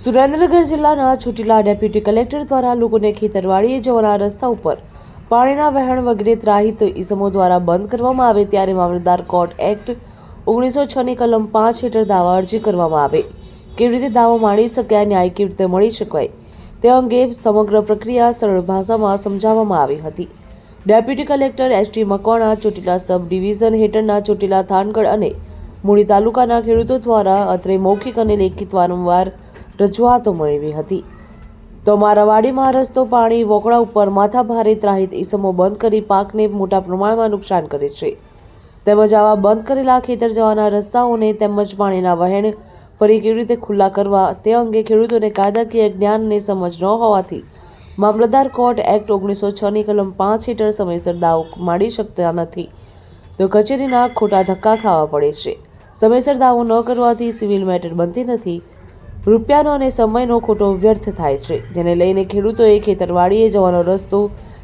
સુરેન્દ્રનગર જિલ્લાના Chotila deputy collector દ્વારા લોકોને ખેતરવાડીએ જવાના રસ્તા ઉપર પાણીના વહેણ વગેરે ત્રાહિત ઇસમો દ્વારા બંધ કરવામાં આવે ત્યારે મામલતદાર કોર્ટ એક્ટ 1906ની કલમ 5 હેઠળ દાવા અરજી કરવામાં આવે, કેવી રીતે દાવો માંડી શકાય, ન્યાય કેવી રીતે મળી શકાય તે અંગે સમગ્ર પ્રક્રિયા સરળ ભાષામાં સમજાવવામાં આવી હતી. Deputy collector ST. Makwana Chotila સબ ડિવિઝન હેઠળના ચોટીલા, થાનગઢ અને મૂળી તાલુકાના ખેડૂતો દ્વારા અત્રે મૌખિક અને લેખિત વારંવાર રજૂઆતો મેળવી હતી. તો મારા વાડીમાં રસ્તો પાણી વોકળા ઉપર માથાભારે ત્રાહિત ઇસમો બંધ કરી પાકને મોટા પ્રમાણમાં નુકસાન કરે છે, તેમજ આવા બંધ કરેલા ખેતર જવાના રસ્તાઓને તેમજ પાણીના વહેણ ફરી કેવી રીતે ખુલ્લા કરવા તે અંગે ખેડૂતોને કાયદાકીય જ્ઞાન અને સમજ ન હોવાથી મામલતદાર કોર્ટ એક્ટ 1906ની કલમ 5 હેઠળ સમયસર દાવો માંડી શકતા નથી, તો કચેરીના ખોટા ધક્કા ખાવા પડે છે. સમયસર દાવો ન કરવાથી સિવિલ મેટર બનતી નથી, રૂપિયાનો અને સમયનો ખોટો વ્યર્થ થાય છે, જેને લઈને ખેડૂતોએ ખેતરવાડીએ જવાનો રસ્તો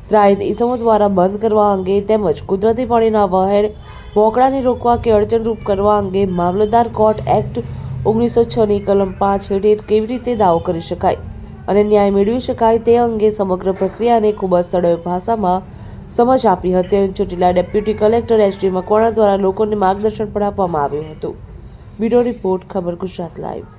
ત્રાહિત ઇસમો દ્વારા બંધ કરવા અંગે તેમજ કુદરતી પાણીના વહેણ વોકળાને રોકવા કે અડચણરૂપ કરવા અંગે મામલતદાર કોર્ટ એક્ટ 1906ની કલમ 5 હેઠળ કેવી રીતે દાવો કરી શકાય અને ન્યાય મેળવી શકાય તે અંગે સમગ્ર પ્રક્રિયાને ખૂબ જ સરળ ભાષામાં સમજ આપી હતી અને Chotila deputy collector ST. Makwana દ્વારા લોકોને માર્ગદર્શન પણ આપવામાં આવ્યું હતું. બ્યુરો રિપોર્ટ, ખબર ગુજરાત લાઈવ.